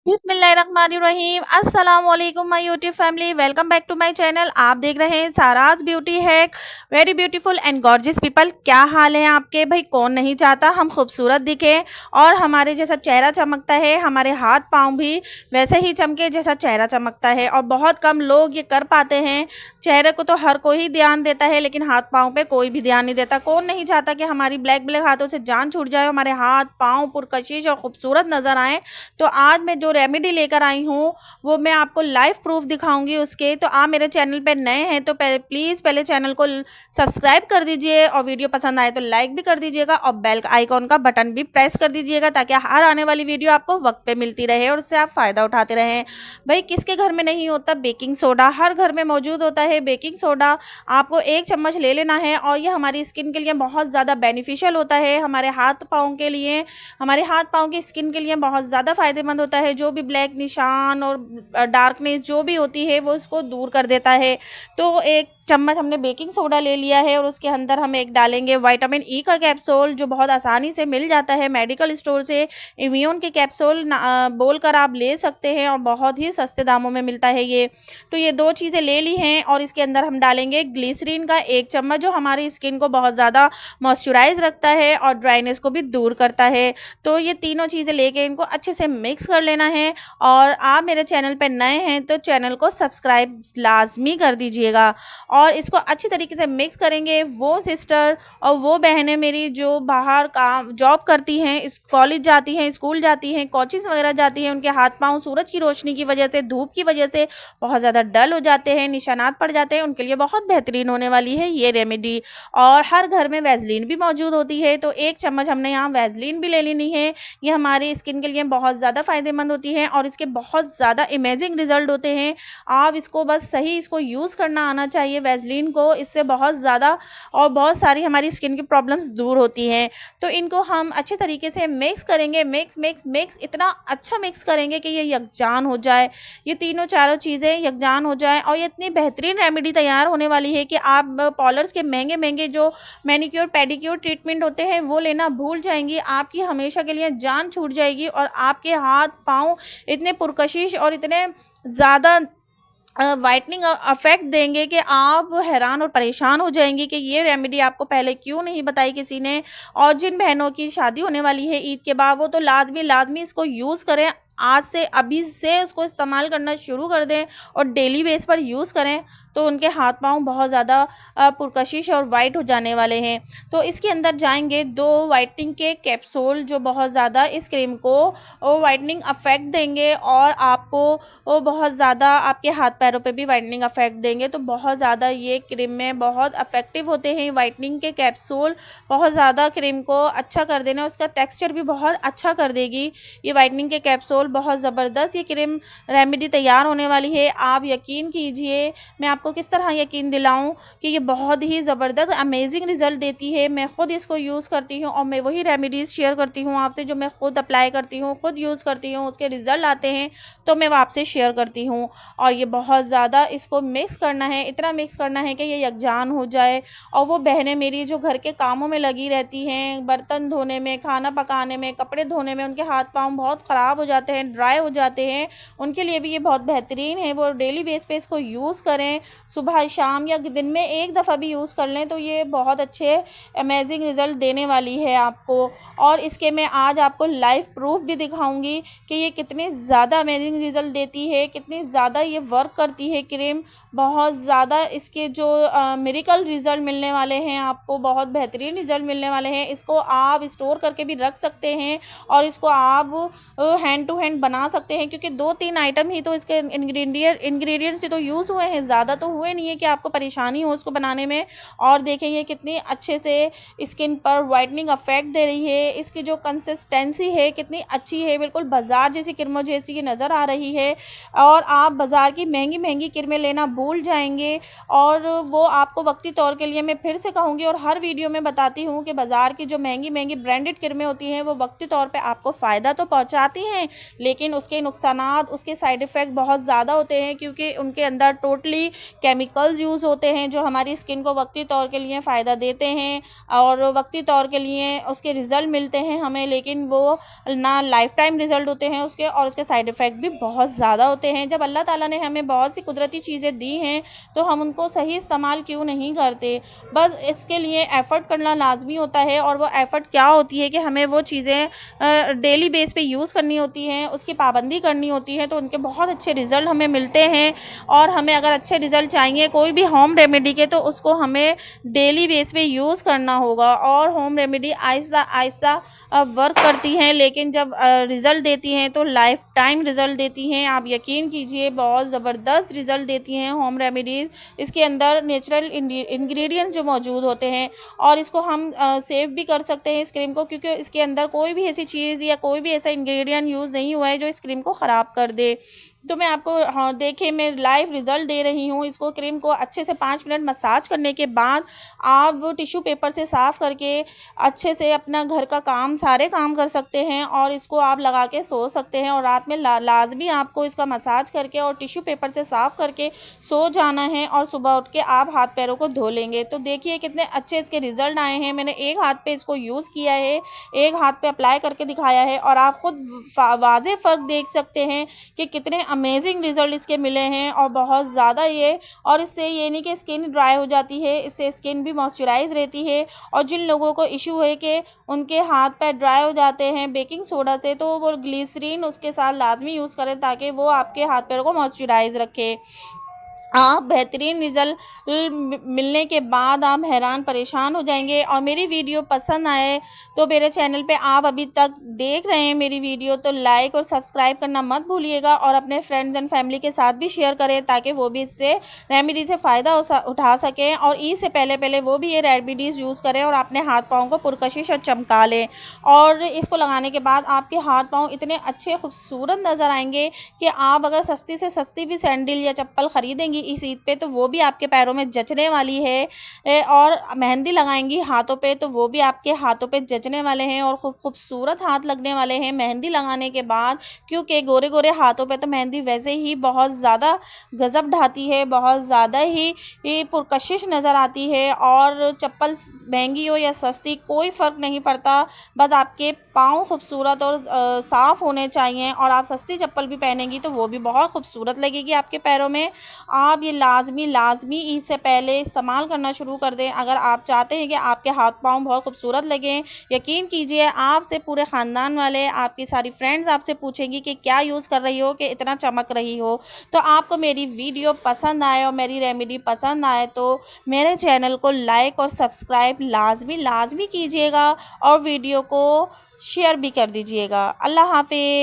बिस्मिल्लाहिर्रहमानिर्रहीम अस्सलाम वालेकुम my YouTube family. Welcome back to my channel. आप देख रहे हैं Saraj beauty hack. Very beautiful and gorgeous people, क्या हाल है आपके? भाई कौन नहीं चाहता हम खूबसूरत दिखे और हमारे जैसा चेहरा चमकता है, हमारे हाथ पाँव भी वैसे ही चमके जैसा चेहरा चमकता है। और बहुत कम लोग ये कर पाते हैं। चेहरे को तो हर कोई ध्यान देता है, लेकिन हाथ पाँव पे कोई भी ध्यान नहीं देता। कौन नहीं चाहता कि हमारी ब्लैक ब्लैक हाथों से जान छूट जाए, हमारे हाथ पाँव पुरकशिश और खूबसूरत नजर आए। तो आज मैं जो रेमेडी लेकर आई हूँ वो मैं आपको लाइव प्रूफ दिखाऊंगी उसके। तो आप मेरे चैनल पे नए हैं तो प्लीज़ पहले चैनल को सब्सक्राइब कर दीजिए और वीडियो पसंद आए तो लाइक भी कर दीजिएगा और बेल आइकॉन का बटन भी प्रेस कर दीजिएगा, ताकि हर आने वाली वीडियो आपको वक्त पे मिलती रहे और उससे आप फ़ायदा उठाते रहें। भाई किसके घर में नहीं होता बेकिंग सोडा? हर घर में मौजूद होता है बेकिंग सोडा। आपको 1 चम्मच ले लेना है और ये हमारी स्किन के लिए बहुत ज़्यादा बेनिफिशियल होता है। हमारे हाथ पाँव के लिए, हमारे हाथ पाँव की स्किन के लिए बहुत ज़्यादा फ़ायदेमंद होता है। जो भी ब्लैक निशान और डार्कनेस जो भी होती है वो इसको दूर कर देता है। तो 1 चम्मच हमने बेकिंग सोडा ले लिया है और उसके अंदर हम एक डालेंगे विटामिन ई का कैप्सूल, जो बहुत आसानी से मिल जाता है मेडिकल स्टोर से। इम्यून के कैप्सूल बोल कर आप ले सकते हैं और बहुत ही सस्ते दामों में मिलता है ये। तो ये 2 चीज़ें ले ली हैं और इसके अंदर हम डालेंगे ग्लिसरीन का 1 चम्मच, जो हमारी स्किन को बहुत ज़्यादा मॉइस्चराइज रखता है और ड्राइनेस को भी दूर करता है। तो ये तीनों चीज़ें लेके इनको अच्छे से मिक्स कर लेना है। और आप मेरे चैनल पे नए हैं तो चैनल को सब्सक्राइब लाजमी कर दीजिएगा और इसको अच्छी तरीके से मिक्स करेंगे। वो सिस्टर और वो बहनें मेरी जो बाहर काम जॉब करती हैं, इस कॉलेज जाती हैं, स्कूल जाती हैं, कोचिंग्स वगैरह जाती हैं, उनके हाथ पाँव सूरज की रोशनी की वजह से, धूप की वजह से बहुत ज़्यादा डल हो जाते हैं, निशानात पड़ जाते हैं, उनके लिए बहुत बेहतरीन होने वाली है ये रेमेडी। और हर घर में वैसलीन भी मौजूद होती है, तो 1 चम्मच हमने यहाँ वैसलीन भी ले लेनी है। ये हमारी स्किन के लिए बहुत ज़्यादा फ़ायदेमंद होती है और इसके बहुत ज़्यादा अमेजिंग रिजल्ट होते हैं। आप इसको बस सही इसको यूज़ करना आना चाहिए वैसलीन को, इससे बहुत ज़्यादा और बहुत सारी हमारी स्किन की प्रॉब्लम्स दूर होती हैं। तो इनको हम अच्छे तरीके से मिक्स करेंगे, मिक्स मिक्स मिक्स इतना अच्छा मिक्स करेंगे कि ये यकजान हो जाए, ये तीनों चारों चीज़ें यकजान हो जाए। और ये इतनी बेहतरीन रेमेडी तैयार होने वाली है कि आप पार्लर्स के महंगे महंगे जो मैनिक्योर पेडिक्योर ट्रीटमेंट होते हैं वो लेना भूल जाएंगी। आपकी हमेशा के लिए जान छूट जाएगी और आपके हाथ पाँव इतने पुरकशिश और इतने ज़्यादा वाइटनिंग अफेक्ट देंगे कि आप हैरान और परेशान हो जाएंगी कि ये रेमेडी आपको पहले क्यों नहीं बताई किसी ने। और जिन बहनों की शादी होने वाली है ईद के बाद, वो तो लाजमी लाजमी इसको यूज़ करें। आज से अभी से उसको इस्तेमाल करना शुरू कर दें और डेली बेस पर यूज़ करें, तो उनके हाथ पाँव बहुत ज़्यादा पुरकशिश और वाइट हो जाने वाले हैं। तो इसके अंदर जाएंगे 2 वाइटनिंग के कैप्सूल, जो बहुत ज़्यादा इस क्रीम को वाइटनिंग अफेक्ट देंगे और आपको वो बहुत ज़्यादा आपके हाथ पैरों पे भी वाइटनिंग अफेक्ट देंगे। तो बहुत ज़्यादा ये क्रीम में बहुत इफेक्टिव होते हैं वाइटनिंग के कैप्सूल। बहुत ज़्यादा क्रीम को अच्छा कर देना, उसका टेक्सचर भी बहुत अच्छा कर देगी ये वाइटनिंग के कैप्सूल। बहुत ज़बरदस्त ये क्रीम रेमेडी तैयार होने वाली है। आप यकीन कीजिए, मैं आपको किस तरह यकीन दिलाऊं कि ये बहुत ही ज़बरदस्त अमेजिंग रिज़ल्ट देती है। मैं ख़ुद इसको यूज़ करती हूँ और मैं वही रेमेडीज़ शेयर करती हूँ आपसे जो मैं ख़ुद अप्लाई करती हूँ, ख़ुद यूज़ करती हूँ, उसके रिज़ल्ट आते हैं तो मैं वो आपसे शेयर करती हूँ। और ये बहुत ज़्यादा इसको मिक्स करना है, इतना मिक्स करना है कि ये यकजान हो जाए। और वो बहनें मेरी जो घर के कामों में लगी रहती हैं, बर्तन धोने में, खाना पकाने में, कपड़े धोने में, उनके हाथ पाँव बहुत ख़राब हो जाते हैं, ड्राई हो जाते हैं, उनके लिए भी ये बहुत बेहतरीन है। वो डेली बेस पे इसको यूज़ करें, सुबह शाम या दिन में 1 दफ़ा भी यूज़ कर लें तो ये बहुत अच्छे अमेजिंग रिज़ल्ट देने वाली है आपको। और इसके मैं आज आपको लाइव प्रूफ भी दिखाऊंगी कि ये कितने ज़्यादा अमेजिंग रिज़ल्ट देती है, कितनी ज़्यादा ये वर्क करती है क्रीम। बहुत ज़्यादा इसके जो मिरेकल रिज़ल्ट मिलने वाले हैं आपको, बहुत बेहतरीन रिज़ल्ट मिलने वाले हैं। इसको आप स्टोर करके भी रख सकते हैं और इसको आप हैंड टू हैंड बना सकते हैं, क्योंकि 2-3 आइटम ही तो इसके इंग्रेडिएंट्स ही तो यूज़ हुए हैं, ज़्यादा तो हुए नहीं है कि आपको परेशानी हो उसको बनाने में। और देखें ये कितनी अच्छे से स्किन पर वाइटनिंग अफेक्ट दे रही है, इसकी जो कंसिस्टेंसी है कितनी अच्छी है, बिल्कुल बाज़ार जैसी क्रीमों जैसी की नज़र आ रही है। और आप बाज़ार की महंगी महंगी क्रीमें लेना भूल जाएंगे और वो आपको वक्ती तौर के लिए, मैं फिर से कहूँगी और हर वीडियो में बताती हूँ कि बाज़ार की जो महंगी महंगी ब्रांडेड क्रीमें होती हैं वो वक्ती तौर पे आपको फ़ायदा तो पहुँचाती हैं, लेकिन उसके नुकसानात, उसके साइड इफ़ेक्ट बहुत ज़्यादा होते हैं, क्योंकि उनके अंदर टोटली केमिकल्स यूज़ होते हैं जो हमारी स्किन को वक्ती तौर के लिए फ़ायदा देते हैं और वक्ती तौर के लिए उसके रिज़ल्ट मिलते हैं हमें, लेकिन वो ना लाइफ टाइम रिज़ल्ट होते हैं उसके, और उसके साइड इफ़ेक्ट भी बहुत ज़्यादा होते हैं। जब अल्लाह ताला ने हमें बहुत सी कुदरती चीज़ें दी हैं तो हम उनको सही इस्तेमाल क्यों नहीं करते। बस इसके लिए एफ़र्ट करना लाज़मी होता है, और वो एफ़र्ट क्या होती है कि हमें वो चीज़ें डेली बेस पे यूज़ करनी होती हैं, उसकी पाबंदी करनी होती है, तो उनके बहुत अच्छे रिज़ल्ट हमें मिलते हैं। और हमें अगर अच्छे रिज़ल्ट चाहिए कोई भी होम रेमेडी के, तो उसको हमें डेली बेस पे यूज़ करना होगा। और home remedy Aahista Aahista work करती हैं, लेकिन जब रिज़ल्ट देती हैं तो लाइफ टाइम रिज़ल्ट देती हैं। आप यकीन कीजिए बहुत ज़बरदस्त रिज़ल्ट देती हैं होम रेमेडीज़। इसके अंदर नेचुरल इंग्रेडिएंट्स जो मौजूद होते हैं, और इसको हम सेव भी कर सकते हैं इस क्रीम को, क्योंकि इसके अंदर कोई भी ऐसी चीज़ या कोई भी ऐसा इंग्रेडिएंट यूज़ नहीं हुआ है जो इस क्रीम को ख़राब कर दे। तो मैं आपको देखिए मैं लाइव रिज़ल्ट दे रही हूँ। इसको क्रीम को अच्छे से 5 मिनट मसाज करने के बाद आप टिश्यू पेपर से साफ़ करके अच्छे से अपना घर का काम सारे काम कर सकते हैं, और इसको आप लगा के सो सकते हैं। और रात में लाज़मी आपको इसका मसाज करके और टिश्यू पेपर से साफ़ करके सो जाना है, और सुबह उठ के आप हाथ पैरों को धो लेंगे। तो देखिए कितने अच्छे इसके रिज़ल्ट आए हैं। मैंने एक हाथ पे इसको यूज़ किया है, एक हाथ पे अप्लाई करके दिखाया है, और आप खुद वाज़ेह फ़र्क देख सकते हैं कि कितने अमेजिंग रिज़ल्ट इसके मिले हैं। और बहुत ज़्यादा ये, और इससे ये नहीं कि स्किन ड्राई हो जाती है, इससे स्किन भी मॉइस्चराइज़ रहती है। और जिन लोगों को इशू है कि उनके हाथ पैर ड्राई हो जाते हैं बेकिंग सोडा से, तो वो ग्लिसरीन उसके साथ लाजमी यूज़ करें ताकि वो आपके हाथ पैरों को मॉइस्चराइज़ रखे। आप बेहतरीन रिज़ल्ट मिलने के बाद आप हैरान परेशान हो जाएंगे। और मेरी वीडियो पसंद आए तो मेरे चैनल पे आप अभी तक देख रहे हैं मेरी वीडियो, तो लाइक और सब्सक्राइब करना मत भूलिएगा, और अपने फ्रेंड्स एंड फैमिली के साथ भी शेयर करें ताकि वो भी इससे रेमेडी से फ़ायदा उठा सकें, और ईद से पहले वो भी ये रेमेडीज़ यूज़ करें और अपने हाथ पाँव को पुरकशिश और चमका लें। और इसको लगाने के बाद आपके हाथ पाँव इतने अच्छे खूबसूरत नज़र आएंगे कि आप अगर सस्ती से सस्ती भी सैंडल या चप्पल ख़रीदेंगी इस ईद पे, तो वो भी आपके पैरों में जचने वाली है। और मेहंदी लगाएंगी हाथों पे, तो वो भी आपके हाथों पे जचने वाले हैं और खूबसूरत हाथ लगने वाले हैं मेहंदी लगाने के बाद। क्योंकि गोरे गोरे हाथों पे तो मेहंदी वैसे ही बहुत ज़्यादा गज़ब ढाती है, बहुत ज़्यादा ही पुरकशिश नज़र आती है। और चप्पल महंगी हो या सस्ती कोई फ़र्क नहीं पड़ता, बस आपके पाँव खूबसूरत और साफ़ होने चाहिए। और आप सस्ती चप्पल भी पहनेंगी तो वो भी बहुत खूबसूरत लगेगी आपके पैरों में। आप ये लाज़मी ईद से पहले इस्तेमाल करना शुरू कर दें अगर आप चाहते हैं कि आपके हाथ पाँव बहुत खूबसूरत लगें। यकीन कीजिए आपसे पूरे ख़ानदान वाले, आपकी सारी फ्रेंड्स आपसे पूछेंगी कि क्या यूज़ कर रही हो कि इतना चमक रही हो। तो आपको मेरी वीडियो पसंद आए और मेरी रेमेडी पसंद आए तो मेरे चैनल को लाइक और सब्सक्राइब लाज़मी कीजिएगा, और वीडियो को शेयर भी कर दीजिएगा। अल्लाह हाफ़िज़।